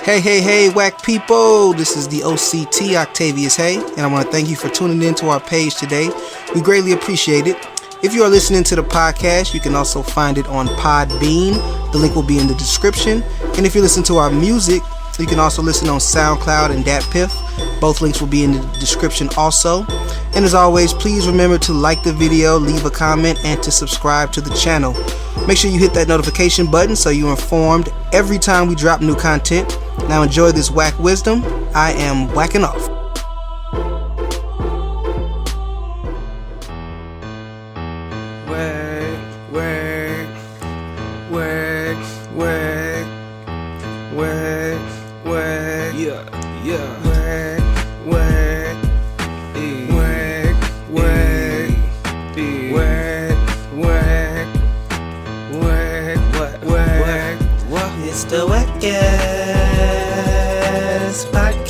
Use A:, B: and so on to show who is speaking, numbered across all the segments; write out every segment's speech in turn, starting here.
A: Hey, whack people. This is the OCT, Octavius Haye, and I want to thank you for tuning in to our page today. We greatly appreciate it. If you are listening to the podcast, you can also find it on Podbean. The link will be in the description. And if you listen to our music, you can also listen on SoundCloud and DatPiff. Both links will be in the description also. And as always, please remember to like the video, leave a comment, and to subscribe to the channel. Make sure you hit that notification button so you're informed every time we drop new content. Now enjoy this whack wisdom. I am whacking off.
B: It's the WACCast podcast,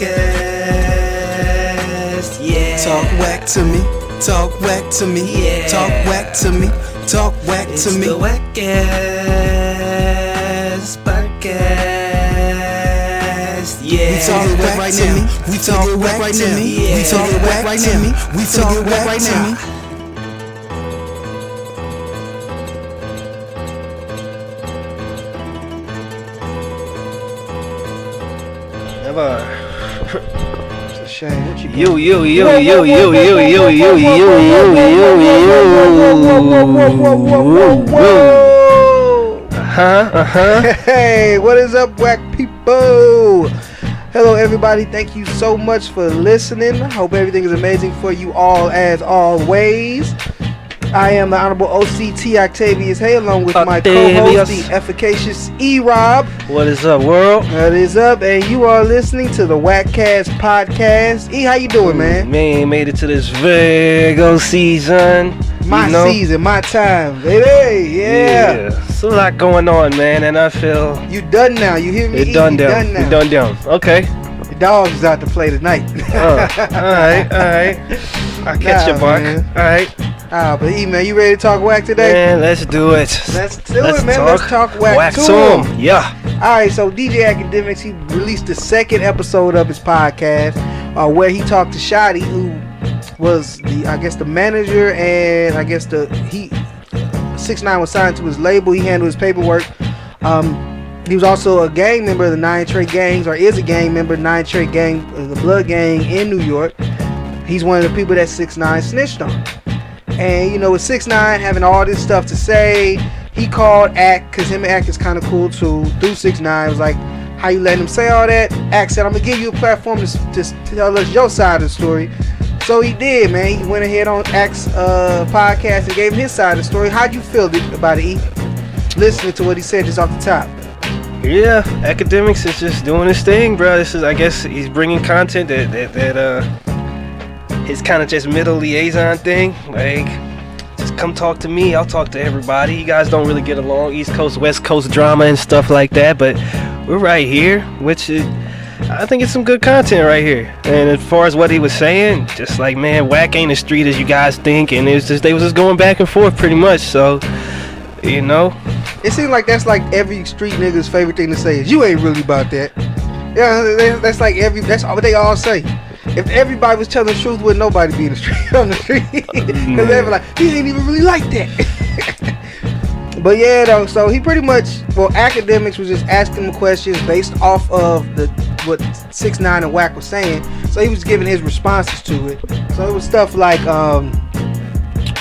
B: yeah.
A: Talk whack to me, talk whack to me,
B: yeah.
A: Talk whack to me, talk whack
B: It's
A: to me.
B: the WACCast podcast, yeah.
A: We talk whack right now, we talk whack right now, we talk whack right now, we talk whack right now. It's a shame. What you Hey, what is up, whack people? Hello, everybody. Thank you so much for listening. I hope everything is amazing for you all as always. I am the Honorable OCT Octavius Haye, along with my co-host, the efficacious E-Rob.
C: What is up, world?
A: What is up? And you are listening to the WACCast podcast. E, how you doing, man?
C: Man, made it to this Virgo season.
A: My season, my time, baby. Yeah.
C: It's a lot going on, man, and I feel
A: You done now. You hear me?
C: it done down.
A: now.
C: It done down. Okay.
A: The dogs is out to play tonight.
C: All right. I'll catch your bark.
A: Man.
C: All right.
A: But E, man, you ready to talk whack today?
C: Man, let's do it.
A: Let's do it, man. Let's talk whack to
C: to
A: 'em.
C: Yeah.
A: Alright, so DJ Akademiks, he released the second episode of his podcast where he talked to Shotti, who was the manager, and I guess 6ix9ine was signed to his label. He handled his paperwork. He was also a gang member of the 9 Trey gangs, or is a gang member of the 9 Trey gang, the Blood gang in New York. He's one of the people that 6ix9ine snitched on. And with 6ix9ine having all this stuff to say, he called Act, because him and Act is kind of cool too, through 6ix9ine. Was like, how you letting him say all that? Act said, I'm going to give you a platform to tell us your side of the story. So he did, man. He went ahead on Act's podcast and gave him his side of the story. How'd you feel about it, E? Listening to what he said just off the top.
C: Yeah, Akademiks is just doing his thing, bro. I guess he's bringing content that his kind of just middle liaison thing. Like, just come talk to me, I'll talk to everybody. You guys don't really get along, East Coast, West Coast drama and stuff like that, but we're right here, which is, I think it's some good content right here. And as far as what he was saying, just like, man, whack ain't as street as you guys think, and they was just going back and forth pretty much. So,
A: it seems like that's like every street nigga's favorite thing to say is, you ain't really about that. Yeah, that's like that's all they all say. If everybody was telling the truth, would nobody be in the street on the street? Because they'd be like, he ain't even really like that. But yeah, though, so he pretty much, Akademiks was just asking him questions based off of what 6ix9ine and Wack was saying. So he was giving his responses to it. So it was stuff like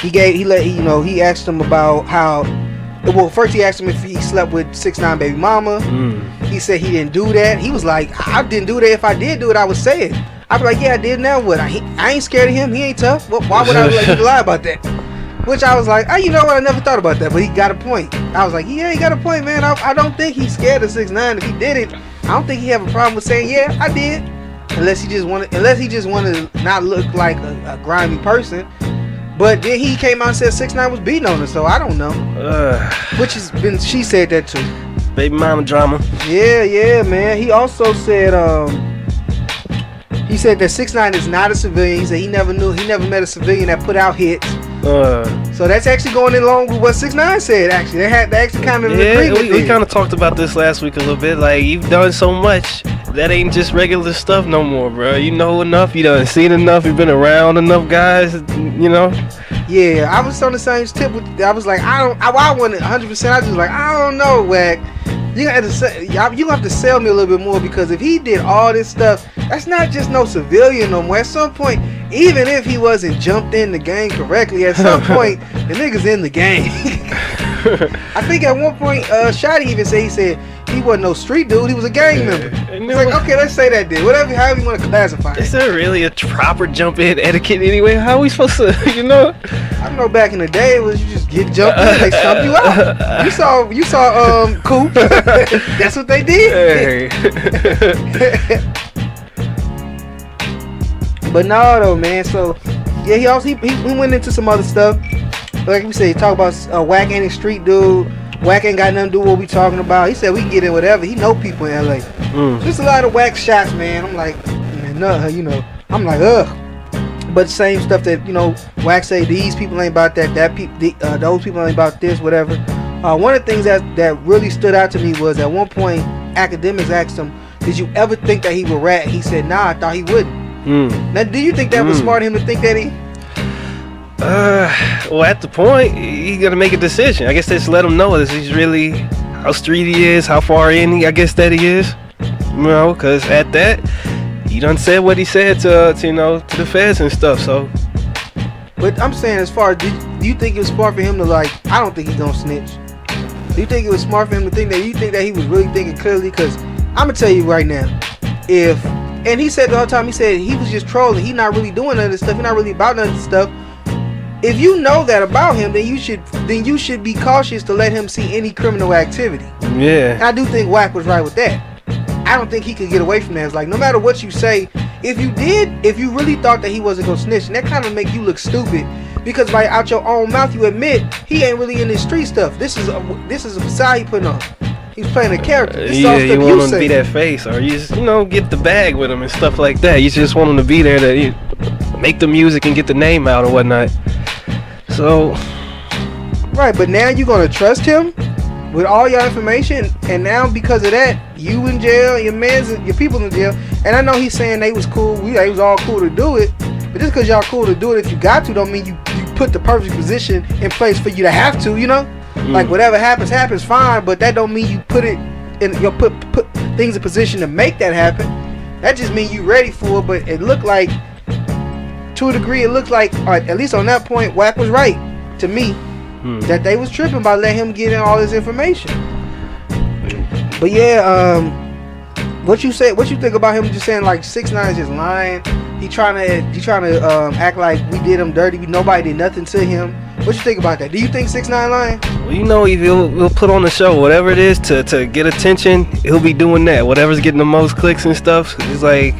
A: he asked him about how. Well, first he asked him if he slept with 6ix9ine baby mama. He said he didn't do that. He was like, I didn't do that. If I did do it, I would say it. I'd be like, yeah, I did. Now what? I ain't scared of him. He ain't tough. Why would I let you lie about that? Which I was like, you know what? I never thought about that. But he got a point. I was like, yeah, he got a point, man. I don't think he's scared of 6ix9ine. If he did it, I don't think he have a problem with saying, yeah, I did. Unless he just wanted to not look like a grimy person. But then he came out and said 6ix9ine was beating on her, so I don't know. She said that too.
C: Baby mama drama.
A: Yeah, man. He also said He said that 6ix9ine is not a civilian. He said he never met a civilian that put out hits. So that's actually going along with what 6ix9ine said. Actually, they actually kind of agreed with it.
C: We kind of talked about this last week a little bit. Like, you've done so much, that ain't just regular stuff no more, bro. You know enough, you done seen enough, you been around enough guys, you know.
A: Yeah, I was on the same tip with. I was like, I wanted 100%. I was just like, I don't know, Wack. You gonna have to sell me a little bit more, because if he did all this stuff, that's not just no civilian no more. At some point, even if he wasn't jumped in the game correctly, at some point the nigga's in the game. I think at one point, Shotti even said he wasn't no street dude, he was a gang member. It's like, okay, let's say that then. Whatever, however you want to classify it.
C: Is there really a proper jump in etiquette anyway? How are we supposed to, you know?
A: I know back in the day it was you just get jumped in, they stump you out. You saw Coop. That's what they did.
C: Hey.
A: But no though, man. So yeah, he went into some other stuff. Like we said, he talked about Wack ain't a street dude. Wack ain't got nothing to do with what we talking about. He said we can get in whatever. He know people in LA. Just a lot of Wack shots, man. I'm like, man, no, you know. I'm like, ugh. But same stuff that, you know, Wack say these people ain't about that. Those people ain't about this, whatever. One of the things that really stood out to me was at one point, Akademiks asked him, "Did you ever think that he would rat?" He said, "Nah, I thought he wouldn't." Now, do you think that was smart of him to think that he?
C: Well, at the point, he gotta make a decision. I guess just let him know that he's really how street he is, how far in I guess that he is. You know, because at that, he done said what he said to you know, to the feds and stuff. So,
A: but I'm saying, as far, do you think it was smart for him to, like? I don't think he's gonna snitch. Do you think it was smart for him to think that? You think that he was really thinking clearly? Because I'm gonna tell you right now, and he said the whole time, he said he was just trolling. He not really doing none of this stuff. He not really about none of this stuff. If you know that about him, then you should be cautious to let him see any criminal activity.
C: Yeah.
A: And I do think Wack was right with that. I don't think he could get away from that. It's like, no matter what you say, if you really thought that he wasn't gonna snitch, and that kind of make you look stupid, because right out your own mouth you admit he ain't really in this street stuff. This is a facade he putting on. He's playing a character. This
C: yeah,
A: all stuff
C: you want him
A: say.
C: to be that face, or you just, you know, get the bag with him and stuff like that. You just want him to be there to make the music and get the name out or whatnot. So,
A: right, but now you're gonna trust him with all your information, and now because of that, you in jail, your people in jail. And I know he's saying they was cool, they was all cool to do it, but just because y'all cool to do it, if you got to, don't mean you put the perfect position in place for you to have to, you know? Like whatever happens, fine, but that don't mean you put it in your put things in position to make that happen. That just means you ready for it. But it looked like, to a degree, it looks like, at least on that point, Wack was right to me, that they was tripping by letting him get in all this information. But yeah, what you think about him just saying like 6ix9ine is just lying? He trying to act like we did him dirty. Nobody did nothing to him. What you think about that? Do you think 6ix9ine lying?
C: Well, you know, he'll put on the show, whatever it is to get attention. He'll be doing that. Whatever's getting the most clicks and stuff. It's like,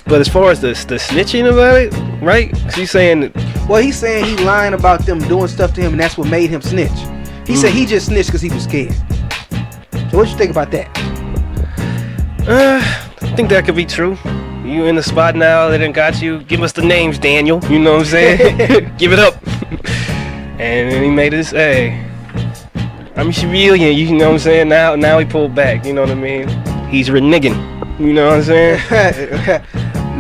C: but as far as the snitching about it, right? He's saying,
A: well, he's saying he lying about them doing stuff to him, and that's what made him snitch. He said he just snitched because he was scared. So what you think about that?
C: I think that could be true. You in the spot now, they done got you. Give us the names, Daniel. You know what I'm saying? Give it up. And then he made this, hey, I'm civilian. You know what I'm saying? Now he pulled back. You know what I mean? He's reneging. You know what I'm saying?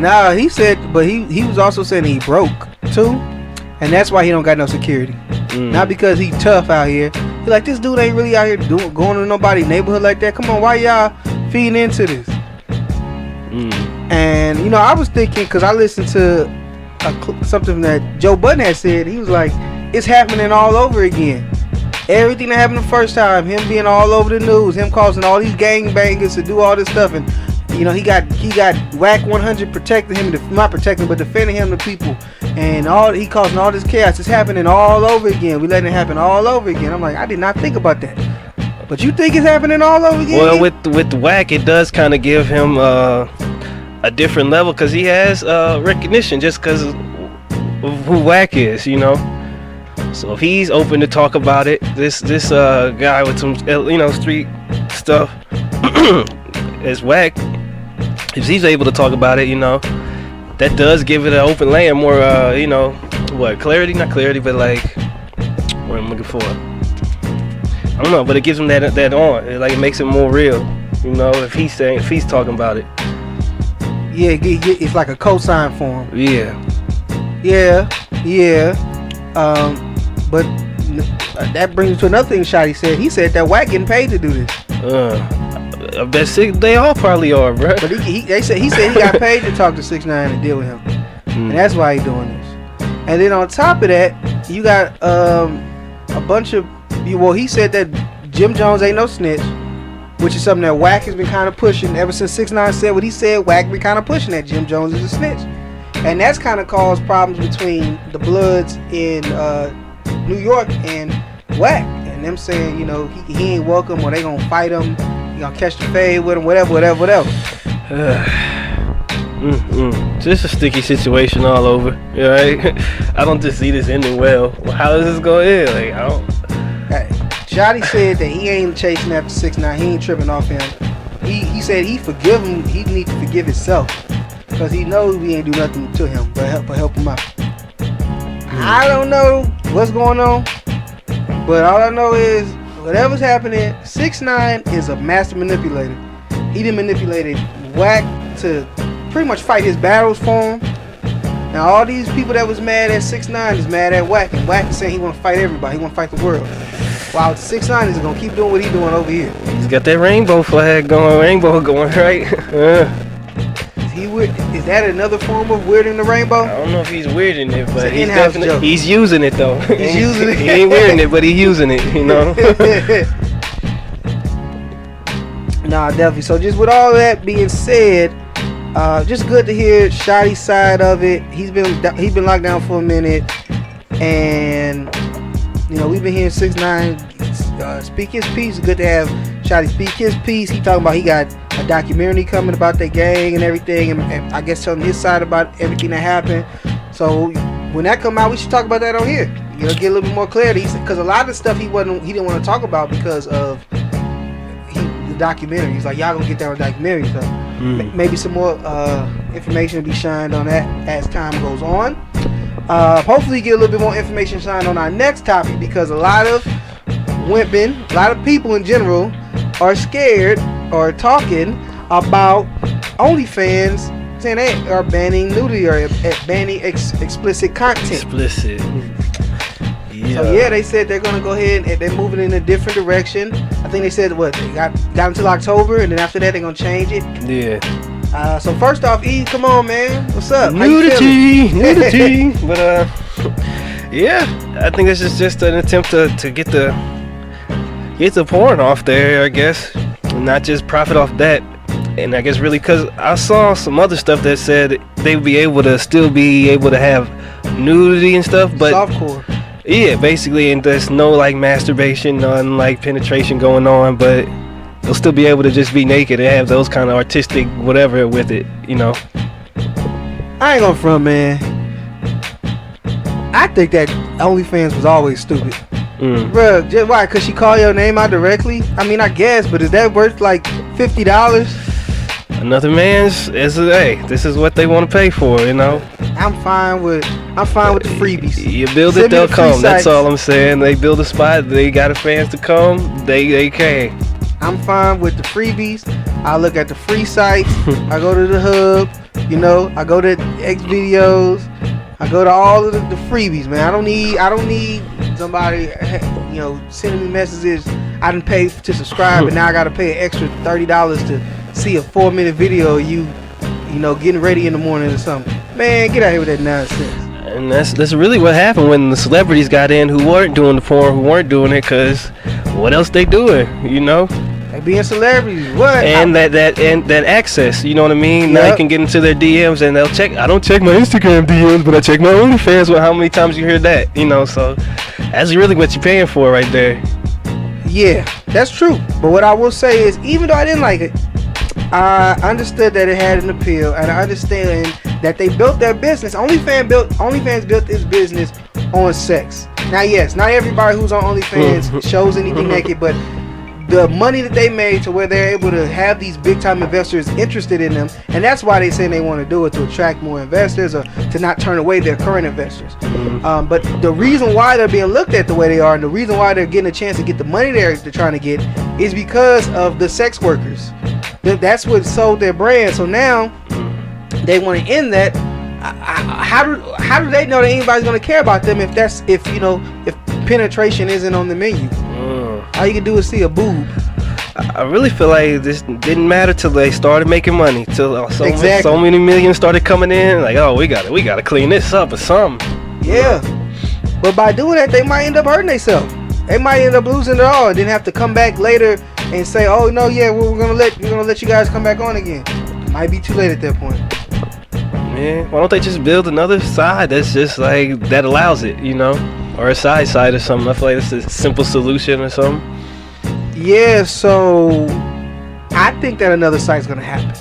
A: Nah, he said, but he was also saying he broke too, and that's why he don't got no security. Not because he tough out here. He like, this dude ain't really out here going to nobody's neighborhood like that. Come on, why y'all feeding into this? And you know, I was thinking, because I listened to something that Joe Budden had said. He was like, it's happening all over again. Everything that happened the first time, him being all over the news, him causing all these gangbangers to do all this stuff, and you know, he got Wack 100 protecting him, not protecting, but defending him to people, and he causing all this chaos. It's happening all over again. We letting it happen all over again. I'm like, I did not think about that. But you think it's happening all over again?
C: Well, with Wack, it does kind of give him a different level, because he has recognition just because of who Wack is, you know. So if he's open to talk about it, this guy with some, you know, street stuff as Wack, if he's able to talk about it, you know, that does give it an open layer, more, you know, clarity, not clarity, but like, what I'm looking for. I don't know, but it gives him that on. It makes it more real. You know, if he's talking about it.
A: Yeah, it's like a cosign for him.
C: Yeah.
A: Yeah. But that brings me to another thing Shotti said. He said that WACC getting paid to do this.
C: I bet they all probably are, bro.
A: But he said he got paid to talk to 6ix9ine and deal with him. And that's why he's doing this. And then on top of that, you got a bunch of... Well, he said that Jim Jones ain't no snitch, which is something that WACC has been kind of pushing. Ever since 6ix9ine said what he said, WACC been kind of pushing that Jim Jones is a snitch. And that's kind of caused problems between the Bloods in New York and WACC. And them saying, you know, he ain't welcome, or they gonna fight him, you gonna catch the fade with him, whatever.
C: Just a sticky situation all over. Right? I don't just see this ending well. How is this going to end? Like, I don't.
A: Shotti said that he ain't chasing after 6ix9ine. He ain't tripping off him. He said he forgive him. He need to forgive himself because he knows we ain't do nothing to him but help him out. I don't know what's going on, but all I know is whatever's happening, 6ix9ine is a master manipulator. He done manipulated WACC to pretty much fight his battles for him. Now all these people that was mad at 6ix9ine is mad at WACC, and WACC is saying he want to fight everybody. He want to fight the world. While 6ix9ine is gonna keep doing what he's doing over here.
C: He's got that rainbow flag going, right?
A: Is that another form of weirding the rainbow?
C: I don't know if he's weirding it, but he's using it though.
A: He's using it.
C: He ain't weirding it, but he's using it. You know.
A: Nah, definitely. So just with all that being said, just good to hear Shotti's side of it. He's been locked down for a minute, and you know we've been hearing 6ix9ine speak his piece. Good to have Shotti speak his piece. He talking about he got a documentary coming about their gang and everything, and I guess telling his side about everything that happened. So when that come out, we should talk about that on here. You know, get a little bit more clarity, because a lot of the stuff he didn't want to talk about because of the documentary. He's like, y'all gonna get that on the documentary, so maybe some more information will be shined on that as time goes on. Hopefully get a little bit more information shined on our next topic, because a lot of women, a lot of people in general are scared or talking about Onlyfans, saying they are banning nudity or banning explicit content.
C: Explicit. Yeah.
A: So yeah, they said they're gonna go ahead and they're moving in a different direction. I think they said they got until October, and then after that they're gonna change it.
C: Yeah.
A: So first off, E, come on, man, what's up?
C: Nudity. But yeah, I think this is just an attempt to get the porn off there, I guess, and not just profit off that. And I guess really, because I saw some other stuff that said they would be able to still be able to have nudity and stuff, but
A: softcore.
C: Yeah, basically, and there's no like masturbation, none like penetration going on, but they'll still be able to just be naked and have those kind of artistic whatever with it, you know.
A: I ain't gonna front, man. I think that OnlyFans was always stupid. Bruh, just why? Cause she called your name out directly? I mean, I guess, but is that worth like $50?
C: Another man's hey, this is what they want to pay for, you know.
A: I'm fine with the freebies.
C: You build it, they'll come. That's all I'm saying. They build a spot, they got the fans to come, they can.
A: I'm fine with the freebies. I look at the free sites. I go to the hub, you know. I go to X videos. I go to all of the freebies, man. I don't need somebody, you know, sending me messages. I didn't pay to subscribe, but now I gotta pay an extra $30 to see a 4-minute video of you know, getting ready in the morning or something. Man, get out here with that nonsense.
C: And that's really what happened when the celebrities got in who weren't doing the porn, who weren't doing it, cause what else they doing, you know?
A: They being celebrities, what?
C: And that access, you know what I mean?
A: Yep.
C: Now you can get into their DMs and they'll check. I don't check my Instagram DMs, but I check my OnlyFans. Well, how many times you hear that? You know, so that's really what you're paying for right there.
A: Yeah, that's true. But what I will say is, even though I didn't like it, I understood that it had an appeal, and I understand that they built their business. OnlyFans built its business on sex. Now, yes, not everybody who's on OnlyFans shows anything naked, but the money that they made to where they're able to have these big time investors interested in them, and that's why they say they want to do it, to attract more investors or to not turn away their current investors. But the reason why they're being looked at the way they are, and the reason why they're getting a chance to get the money they're trying to get, is because of the sex workers. That's what sold their brand. So now they want to end that. How do they know that anybody's gonna care about them if penetration isn't on the menu? All you can do is see a boob.
C: I really feel like this didn't matter till they started making money. Till so many millions started coming in. Like, oh, we gotta clean this up or something.
A: Yeah, but by doing that, they might end up hurting themselves. They might end up losing it all, and then have to come back later and say, "Oh no, yeah, we're gonna let you guys come back on again." Might be too late at that point.
C: Yeah, why don't they just build another side that's just like that allows it, or a side or something? I feel like it's a simple solution or something.
A: Yeah, so I think that another site's gonna happen,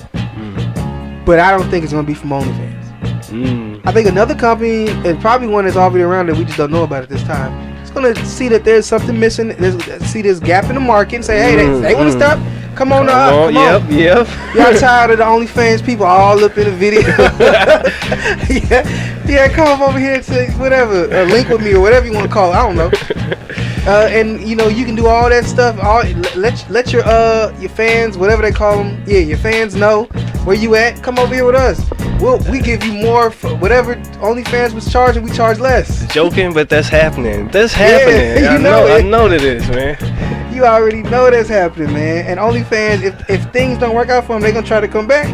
A: but I don't think it's gonna be from OnlyFans. I think another company, and probably one that's already around that we just don't know about at this time, is gonna see that there's something missing, see this gap in the market, and say, hey, they want to stop. Come on up. Come on.
C: Yep.
A: Y'all tired of the OnlyFans people all up in the video? yeah, come up over here to whatever, link with me or whatever you want to call it. I don't know. And you can do all that stuff. Let your fans, whatever they call them, your fans know where you at. Come over here with us. We give you more for whatever OnlyFans was charging. We charge less.
C: Joking, but that's happening. That's happening.
A: Yeah,
C: I know that is, man.
A: You already know that's happening, man. And OnlyFans, if things don't work out for them, they're gonna try to come back,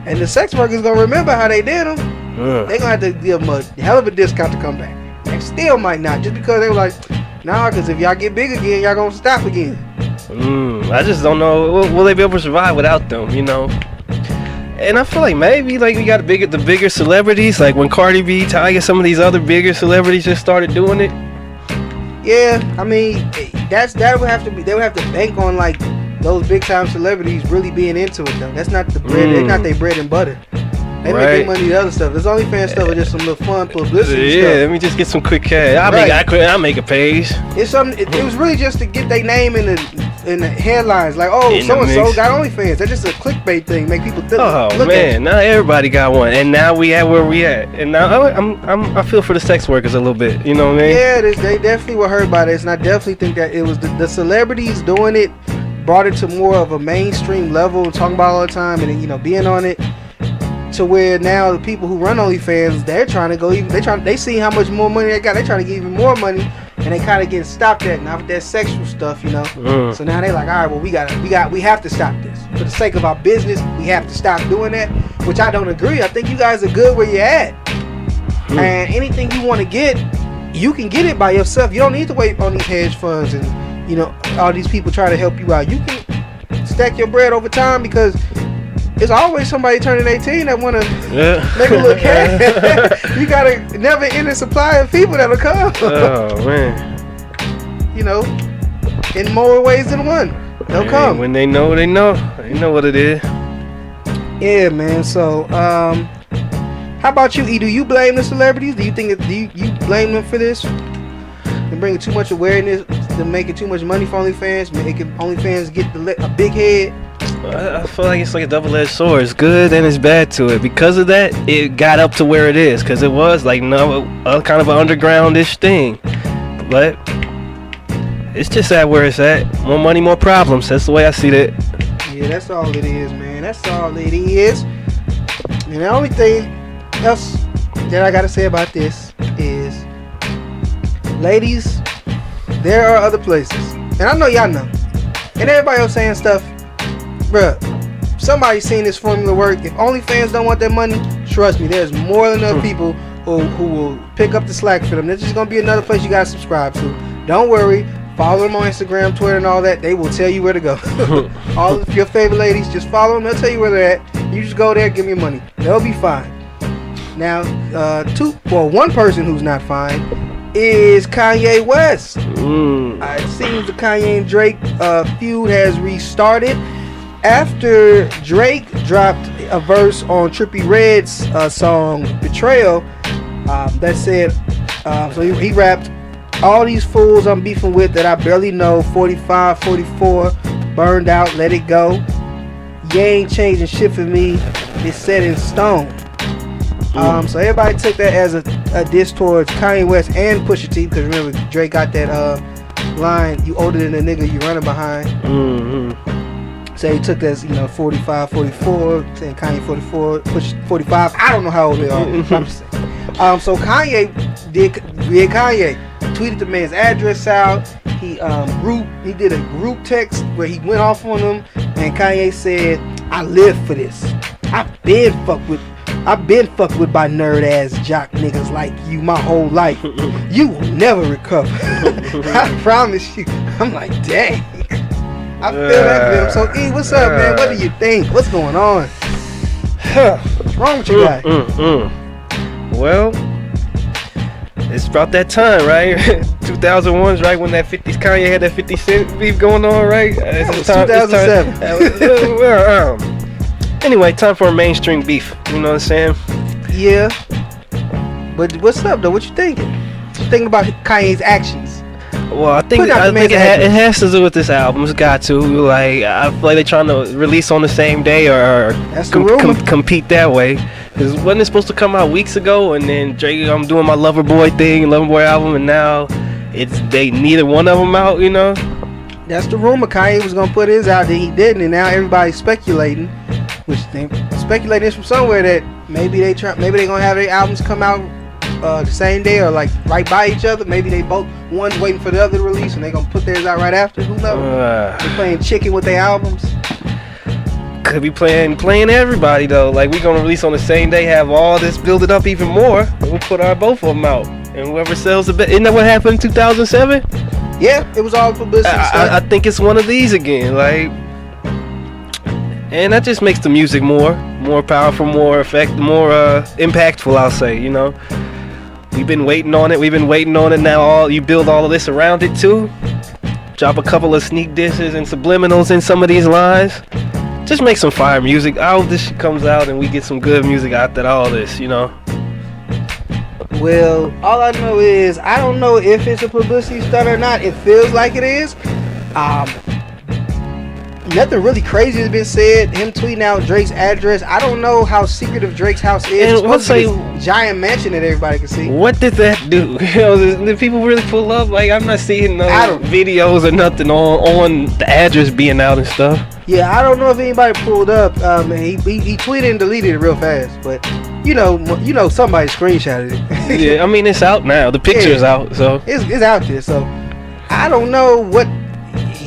A: and the sex workers gonna remember how they did them. They're gonna have to give them a hell of a discount to come back. They still might not, just because they were like, nah, because if y'all get big again, y'all gonna stop again.
C: I just don't know. Will they be able to survive without them? And I feel like maybe we got the bigger celebrities, like when Cardi B, Haye, some of these other bigger celebrities just started doing it.
A: Yeah, I mean, that would have to be. They would have to bank on like those big time celebrities really being into it though. That's not the bread. It's not their bread and butter. They make their money the other stuff. This OnlyFans stuff is just some little fun publicity stuff.
C: Yeah, let me just get some quick cash. I'll make a page.
A: It's something. It was really just to get their name in the headlines. Like, oh, so and so got OnlyFans. That's just a clickbait thing. Make people think.
C: Oh man, now everybody got one, and now we at where we at. And now I feel for the sex workers a little bit. You know what I mean?
A: Yeah, they definitely were hurt by this, and I definitely think that it was the celebrities doing it brought it to more of a mainstream level, talking about all the time, and being on it. To where now the people who run OnlyFans, they're trying to go even. They see how much more money they got. They trying to get even more money, and they kind of get stopped at now with that sexual stuff, So now they like, all right, well we have to stop this for the sake of our business. We have to stop doing that, which I don't agree. I think you guys are good where you're at, and anything you want to get, you can get it by yourself. You don't need to wait on these hedge funds and all these people trying to help you out. You can stack your bread over time because it's always somebody turning 18 that want to make a little cash. You got a never-ending supply of people that'll come.
C: Oh, man.
A: In more ways than one. They'll come.
C: When they know, they know. They know what it is.
A: Yeah, man. So, how about you, E? Do you blame the celebrities? Do you think that you blame them for this? And bringing too much awareness, to making too much money for OnlyFans, making OnlyFans get a big head?
C: I feel like it's like a double-edged sword. It's good and it's bad to it. Because of that, it got up to where it is. Because it was like kind of an underground-ish thing. But it's just at where it's at. More money, more problems. That's the way I see that.
A: Yeah, that's all it is, man. That's all it is. And the only thing else that I got to say about this is, ladies, there are other places. And I know y'all know. And everybody else saying stuff. Bruh, somebody's seen this formula work. If OnlyFans don't want that money, trust me, there's more than enough people who will pick up the slack for them. There's just gonna be another place you gotta subscribe to. Don't worry, follow them on Instagram, Twitter, and all that. They will tell you where to go. All of your favorite ladies, just follow them. They'll tell you where they're at. You just go there, give me your money. They'll be fine. Now, one person who's not fine is Kanye West. It seems the Kanye and Drake feud has restarted. After Drake dropped a verse on Trippie Redd's song Betrayal that said, so he rapped, all these fools I'm beefing with that I barely know, 45, 44, burned out, let it go. You ain't changing shit for me. It's set in stone. So everybody took that as a diss towards Kanye West and Pusha T, because remember Drake got that line, "You older than the nigga you running behind." So he took that as 45, 44, saying Kanye 44, Push 45. I don't know how old they are. I'm just saying. So Kanye did Kanye. Tweeted the man's address out. He did a group text where he went off on him, and Kanye said, "I live for this. I've been fucked with by nerd ass jock niggas like you my whole life. You will never recover. I promise you." I'm like, dang. I feel that, Bill. So E, what's up, man? What do you think? What's going on? What's wrong with you guys?
C: Well, it's about that time, right? 2001's right when that 50s Kanye had that 50 Cent beef going on, right?
A: That was 2007.
C: Anyway, time for a mainstream beef. You know what I'm saying?
A: Yeah. But what's up, though? What you thinking? What you thinking about Kanye's actions?
C: Well, I think it has to do with this album. It's got to. Like, I feel like they're trying to release on the same day or compete that way. Because wasn't it supposed to come out weeks ago? And then Drake, I'm doing my Lover Boy thing, Lover Boy album, and now they neither one of them out.
A: That's the rumor. Kanye was gonna put his out, then he didn't, and now everybody's speculating. Which they speculating from somewhere that maybe they gonna have their albums come out the same day or like right by each other. Maybe they both, one's waiting for the other to release and they gonna put theirs out right after. Who knows? They're playing chicken with their albums.
C: Could be playing everybody though. Like, we gonna release on the same day, have all this, build it up even more, and we'll put both of them out, and whoever sells the best. Isn't that what happened in 2007?
A: Yeah, it was all publicity stuff.
C: I think it's one of these again, like, and that just makes the music more powerful, more impactful. I'll say, we've been waiting on it. Now you build all of this around it too. Drop a couple of sneak disses and subliminals in some of these lines. Just make some fire music. I hope this shit comes out and we get some good music out of all this,
A: Well, all I know is I don't know if it's a publicity stunt or not. It feels like it is. Nothing really crazy has been said. Him tweeting out Drake's address. I don't know how secretive Drake's house is. It's supposed to be this giant mansion that everybody can see.
C: What did that do? Did people really pull up? Like, I'm not seeing no videos or nothing on the address being out and stuff.
A: Yeah, I don't know if anybody pulled up. He tweeted and deleted it real fast, but somebody screenshotted it.
C: Yeah, I mean, it's out now. The picture's out, so
A: it's out there. So I don't know what.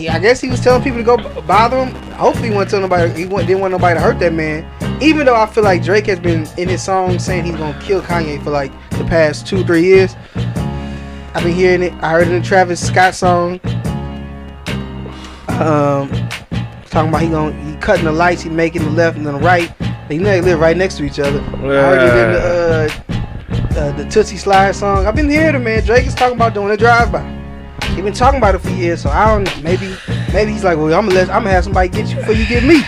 A: I guess he was telling people to go bother him. Hopefully he wasn't telling nobody. Didn't want nobody to hurt that man. Even though I feel like Drake has been in his song saying he's gonna kill Kanye for like the past 2-3 years. I've been hearing it. I heard it in the Travis Scott song. Talking about he cutting the lights, he making the left and then the right. They live right next to each other. I heard it in the Tootsie Slide song. I've been hearing it, man. Drake is talking about doing a drive-by. He been talking about it for years, so I don't know. Maybe he's like, well, I'm gonna have somebody get you before you get me.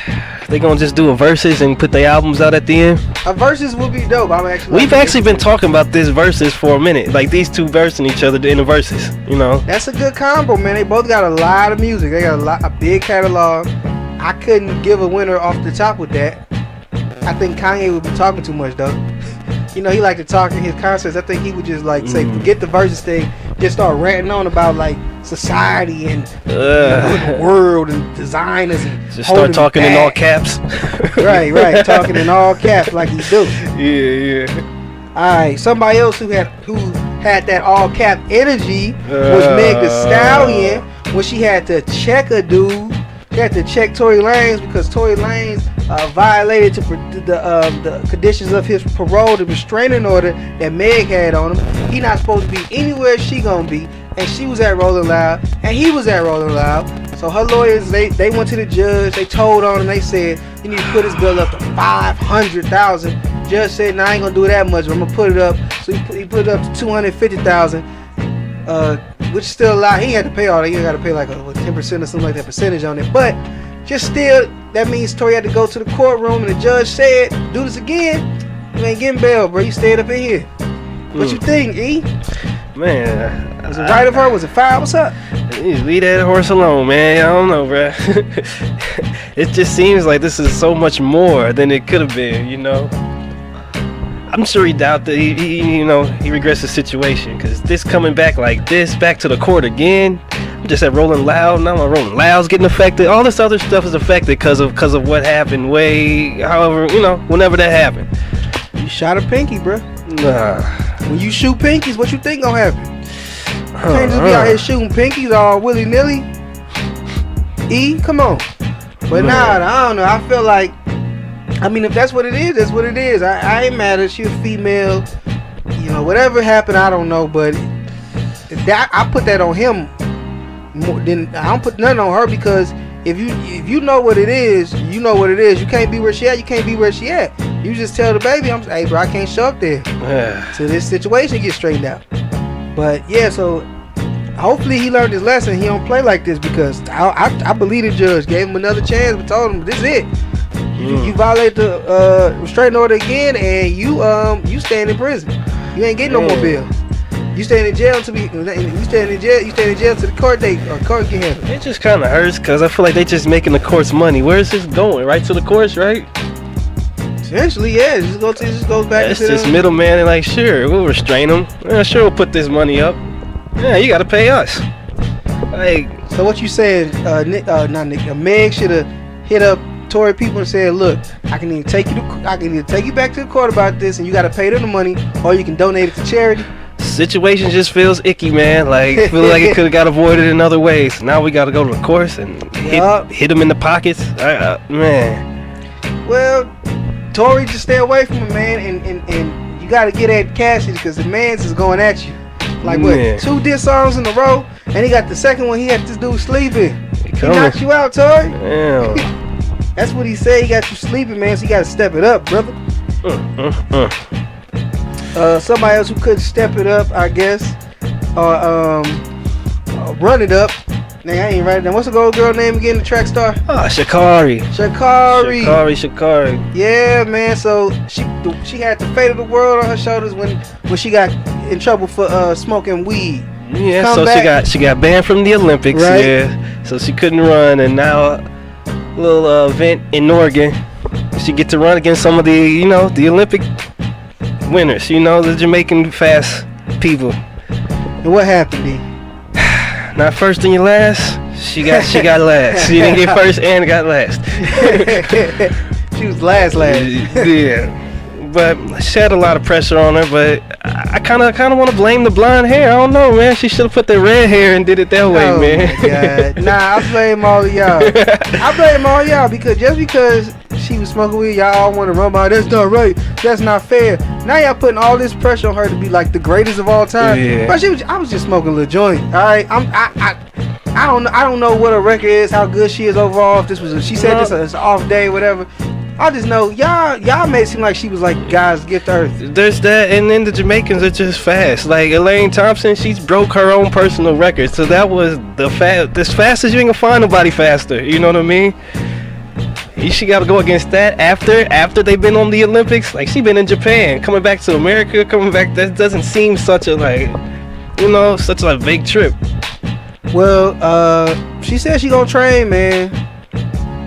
C: They gonna just do a verses and put their albums out at the end.
A: A verses would be dope.
C: We've actually been talking about this verses for a minute, like these two versing each other in the verses.
A: That's a good combo, man. They both got a lot of music. They got a big catalog. I couldn't give a winner off the top with that. I think Kanye would be talking too much though. He like to talk in his concerts. I think he would just like say, forget the verses thing, just start ranting on about like society and the world and designers and
C: just start talking in all caps.
A: right, talking in all caps like he do.
C: Yeah.
A: All right, somebody else who had that all cap energy was Meg Thee Stallion when she had to check a dude. She had to check Tory Lanez because Tory Lanez violated the conditions of his parole, the restraining order that Meg had on him. He not supposed to be anywhere she gonna be, and she was at Rolling Loud, and he was at Rolling Loud. So her lawyers, they went to the judge, they told on him, they said, you need to put his bill up to $500,000. Judge said, nah, I ain't gonna do that much, but I'm gonna put it up. So he put it up to $250,000. Which is still a lot. He had to pay all that. He got to pay like a 10% or something like that percentage on it. But just still, that means Tory had to go to the courtroom and the judge said, do this again, you ain't getting bail, bro. You stayed up in here. What you think, E?
C: Man.
A: Was it right of her? Was it foul? What's up?
C: Just leave that horse alone, man. I don't know, bruh. It just seems like this is so much more than it could have been, you know. I'm sure he doubts that he regrets the situation, because this coming back like this, back to the court again. I'm just at Rolling Loud. Now Rolling Loud's getting affected. All this other stuff is affected because of what happened whenever that happened.
A: You shot a pinky, bro.
C: Nah.
A: When you shoot pinkies, what you think gonna happen? You can't just be out here shooting pinkies all willy-nilly. Come on. But I don't know. I feel like, I mean, if that's what it is, that's what it is. I ain't mad at she a female. Whatever happened, I don't know. But I put that on him more than I don't put nothing on her, because if you know what it is, you know what it is. You can't be where she at. You can't be where she at. You just tell the baby, hey bro, I can't show up there. So this situation gets straightened out. But yeah, so hopefully he learned his lesson. He don't play like this, because I believe the judge gave him another chance, but told him this is it. You violate the restraining order again, and you stand in prison. You ain't getting no more bail. You staying in jail until you staying in jail till the court date or court get handled.
C: It just kind of hurts, because I feel like they just making the courts money. Where is this going? Right to the courts, right?
A: Essentially, yeah. It just goes back.
C: It's just middleman, and like, sure, we'll restrain them. Yeah, sure, we'll put this money up. Yeah, you gotta pay us. Like,
A: so what you saying? Meg should have hit up Tory people and said, look, I can either take you back to the court about this, and you gotta pay them the money, or you can donate it to charity.
C: Situation just feels icky, man. Like, feel like it could have got avoided in other ways. Now we gotta go to the courts and hit them in the pockets. Man.
A: Well, Tory, just stay away from him, man, and you gotta get at Cassidy, because the man's is going at you. Like, what, 2 diss songs in a row, and he got the second one, he had this dude sleeping. He knocked you out, Tory.
C: Damn.
A: That's what he said, he got you sleeping, man, so you gotta step it up, brother. Somebody else who could step it up, I guess, or run it up. Nah, I ain't right now. What's the old girl name again? The track star?
C: Shakari.
A: Yeah, man. So she had the fate of the world on her shoulders when she got in trouble for smoking weed.
C: Yeah, so she got banned from the Olympics. Right? Yeah, so she couldn't run, and now a little event in Oregon, she get to run against some of the the Olympic winners. The Jamaican fast people.
A: And what happened, D?
C: Not first and your last. She got last. She didn't get first and got last.
A: She was last.
C: Yeah. But she had a lot of pressure on her. But I kind of want to blame the blonde hair. I don't know, man. She should have put the red hair and did it that way, man.
A: My God. Nah, I blame all of y'all. I blame all y'all because she was smoking weed, y'all all want to run by. That's not right. That's not fair. Now y'all putting all this pressure on her to be like the greatest of all time.
C: Yeah.
A: But I was just smoking a little joint. All right, I don't know what her record is, how good she is overall. If this was she said this is an off day, whatever. I just know y'all made it seem like she was like God's gift to earth.
C: There's that, and then the Jamaicans are just fast. Like Elaine Thompson, she's broke her own personal record, so that was as fast as you ain't gonna find nobody faster. You know what I mean? She got to go against that after they've been on the Olympics. Like, she been in Japan, coming back to America, coming back. That doesn't seem such a such a big trip.
A: Well, she said she gonna train, man.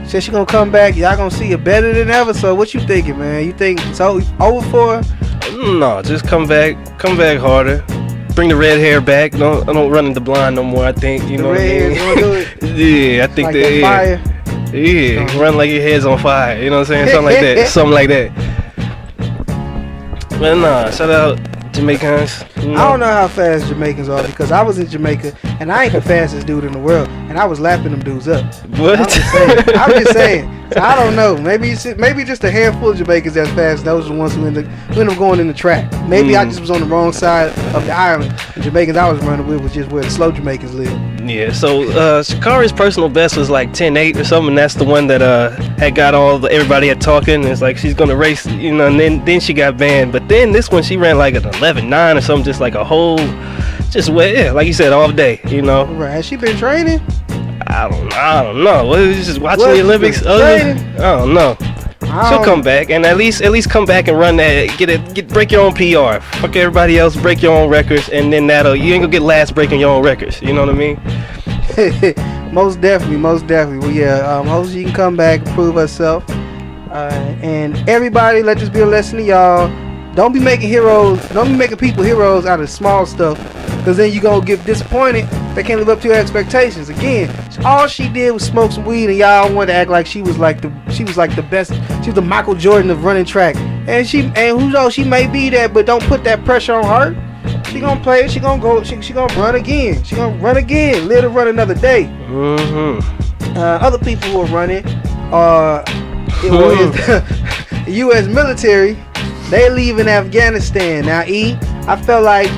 A: Said she gonna come back. Y'all gonna see it better than ever. So what you thinking, man? You think it's over for her?
C: No, just come back harder. Bring the red hair back. Don't run into blonde no more. I think you know what I mean.
A: Hair, do it?
C: Yeah, I think
A: like that fire.
C: Yeah, run like your head's on fire. You know what I'm saying? Something like that. But nah, shout out Jamaicans.
A: I don't know how fast Jamaicans are because I was in Jamaica and I ain't the fastest dude in the world and I was lapping them dudes up.
C: What?
A: I'm just saying. So I don't know. Maybe just a handful of Jamaicans that's fast. Those are the ones who end up going in the track. Maybe I just was on the wrong side of the island. The Jamaicans I was running with was just where the slow Jamaicans live.
C: Yeah. So CARRI's personal best was like 10.8 or something. And that's the one that had got everybody had talking. It's like she's gonna race, and then she got banned. But then this one she ran like an 11.9 or something, just like a whole, like you said, all day.
A: Right? Has she been training?
C: I don't know. What is just watching the Olympics? I don't know. She'll come back and at least come back and run that. Break your own PR. Fuck everybody else. Break your own records, and then you ain't gonna get last breaking your own records. You know what I mean?
A: Most definitely. Well, yeah, hopefully she can come back and prove herself. And everybody, let this be a lesson to y'all. Don't be making people heroes out of small stuff, because then you gonna get disappointed. They can't live up to your expectations. Again, all she did was smoke some weed, and y'all wanted to act like she was like the best. She was the Michael Jordan of running track, and who knows, she may be that, but don't put that pressure on her. She gonna play. She gonna go. She gonna run again. She gonna run again. Live to run another day. Other people who are running, the U.S. military. They leaving Afghanistan. Now, I felt like,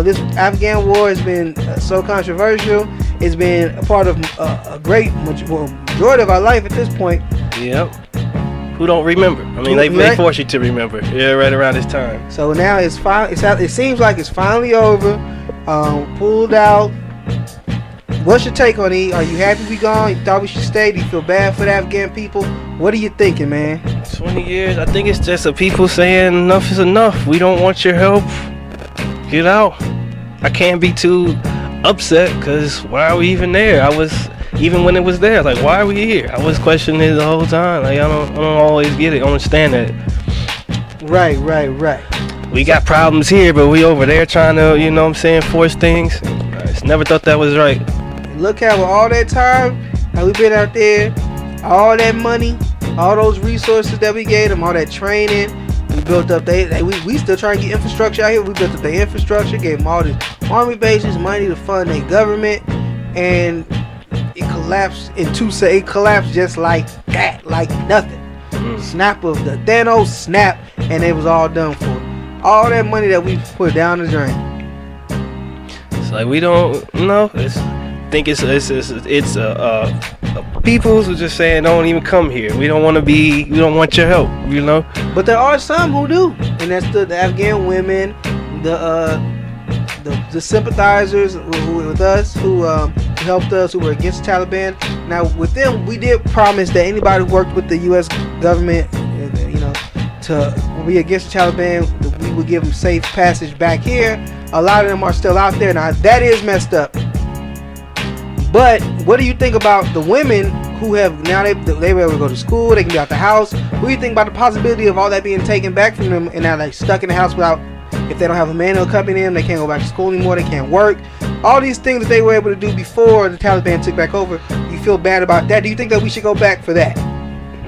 A: this Afghan war has been so controversial. It's been a part of a great majority of our life at this point.
C: Yep. Who don't remember? I mean, they force you to remember. Yeah, right around this time.
A: So now it's fine. It seems like it's finally over. Pulled out. What's your take on it? Are you happy we gone? You thought we should stay? Do you feel bad for the Afghan people? What are you thinking, man?
C: 20 years. I think it's just the people saying enough is enough. We don't want your help. Get out. I can't be too upset, because why are we even there? Even when it was there, like, why are we here? I was questioning it the whole time. Like, I don't always get it. I don't understand that.
A: Right.
C: We got problems here, but we over there trying to, force things. I just never thought that was right.
A: Look at all that time that we've been out there, all that money, all those resources that we gave them, all that training. We built up. We still trying to get infrastructure out here. We built up their infrastructure, gave them all the army bases, money to fund their government, and it collapsed in 2 seconds. It collapsed just like that, like nothing. Snap of the Thanos snap, and it was all done for. All that money that we put down the drain.
C: It's like we don't know. It's people who just saying don't even come here. We don't want your help,
A: But there are some who do, and that's the Afghan women, the sympathizers with us who helped us, who were against the Taliban. Now with them, we did promise that anybody who worked with the U.S. government, to be against the Taliban, we would give them safe passage back here. A lot of them are still out there. Now that is messed up. But what do you think about the women who have now they were able to go to school, they can be out the house? What do you think about the possibility of all that being taken back from them, and now they're stuck in the house without, if they don't have a man to accompany them, they can't go back to school anymore, they can't work. All these things that they were able to do before the Taliban took back over, you feel bad about that? Do you think that we should go back for that?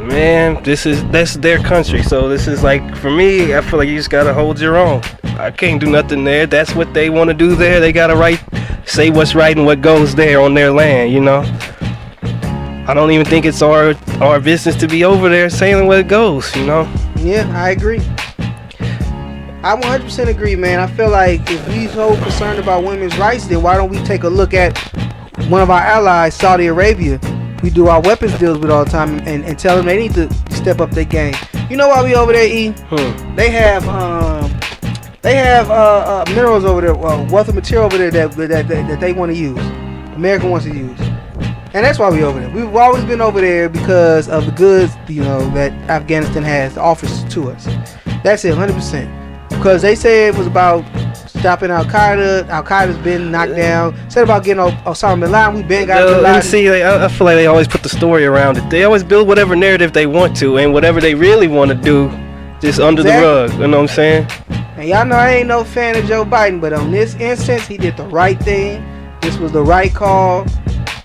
C: Man, that's their country, so this is like, for me, I feel like you just gotta hold your own. I can't do nothing there. That's what they want to do there. They gotta say what's right and what goes there on their land, I don't even think it's our business to be over there saying where it goes,
A: Yeah, I agree. I 100% agree, man. I feel like if we so concerned about women's rights, then why don't we take a look at one of our allies, Saudi Arabia? We do our weapons deals with all the time, and tell them they need to step up their game. You know why we over there, E? They have minerals over there, wealth of material over there that they want to use. America wants to use, and that's why we over there. We've always been over there because of the goods, that Afghanistan has to offer to us. That's it, 100%. Because they say it was about stopping Al Qaeda. Al Qaeda's been knocked down. Said about getting Osama bin Laden. We been got bin Laden.
C: See, I feel like they always put the story around it. They always build whatever narrative they want to, and whatever they really want to do, just under the rug. You know what I'm saying?
A: And y'all know I ain't no fan of Joe Biden, but on this instance, he did the right thing. This was the right call.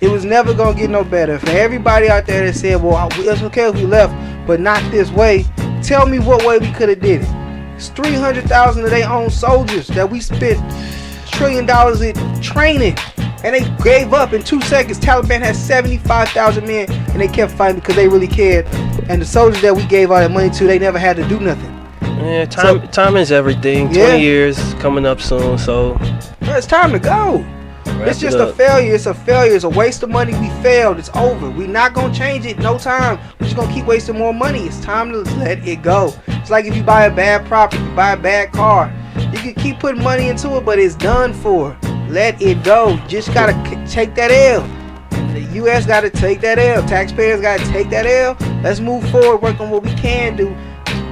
A: It was never gonna get no better. For everybody out there that said, "Well, it's okay if we left, but not this way," tell me what way we could have did it. It's 300,000 of their own soldiers that we spent $1 trillion in training, and they gave up in 2 seconds. Taliban had 75,000 men, and they kept fighting because they really cared. And the soldiers that we gave all that money to, they never had to do nothing.
C: Yeah, time is everything. 20 years coming up soon, so
A: it's time to go. It's just a failure. It's a failure. It's a waste of money. We failed. It's over. We're not going to change it. No time. We're just going to keep wasting more money. It's time to let it go. It's like if you buy a bad property, you buy a bad car. You can keep putting money into it, but it's done for. Let it go. Just got to take that L. The U.S. got to take that L. Taxpayers got to take that L. Let's move forward, work on what we can do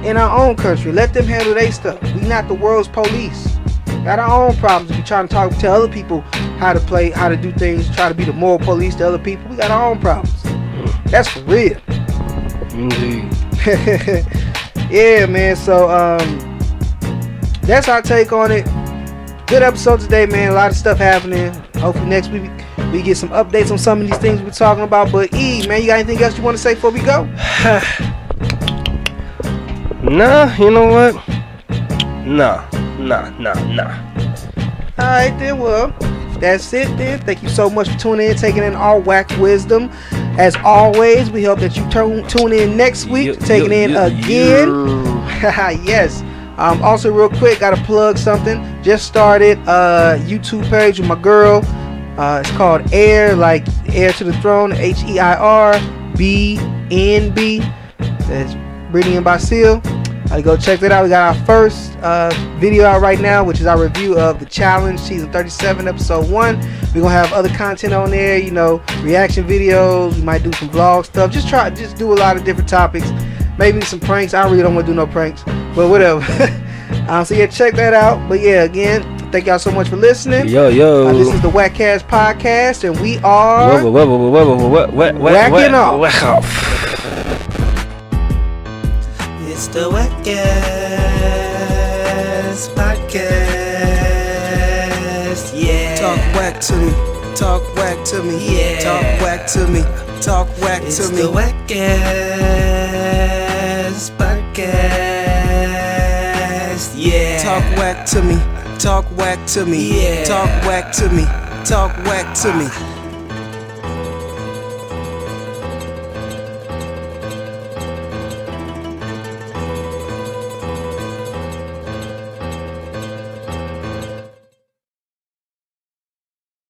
A: in our own country. Let them handle their stuff. We not the world's police. Got our own problems. We trying to tell other people how to do things, try to be the moral police to other people. We got our own problems. That's for real.
C: Indeed.
A: Yeah, man. So that's our take on it. Good episode today, man. A lot of stuff happening. Hopefully next week we get some updates on some of these things we're talking about. But man, you got anything else you want to say before we go?
C: Nah, you know what? Nah.
A: Alright then, well, that's it then. Thank you so much for tuning in, taking in our whack wisdom. As always, we hope that you tune in next week, taking in again. Yes. Also, real quick, gotta plug something. Just started a YouTube page with my girl. It's called Heir, like Heir to the Throne, HEIRBNB. That's Brittany and Basile. Go check that out. We got our first video out right now, which is our review of The Challenge, season 37, episode 1. We're gonna have other content on there, you know, reaction videos. We might do some vlog stuff. Just do a lot of different topics. Maybe some pranks. I really don't want to do no pranks, but whatever. So yeah, check that out. But yeah, again, thank y'all so much for listening.
C: Yo.
A: This is the WACCast podcast, and we are
C: whacking
A: off.
B: It's the WACCast podcast. Yeah.
D: Talk whack to me. Talk whack to me.
B: Yeah.
D: Talk whack to me. Talk whack
B: It's
D: to
B: the
D: me.
B: WACCast podcast. Yeah.
D: Talk whack to me. Talk whack to me.
B: Yeah.
D: Talk whack to me. Talk whack to me.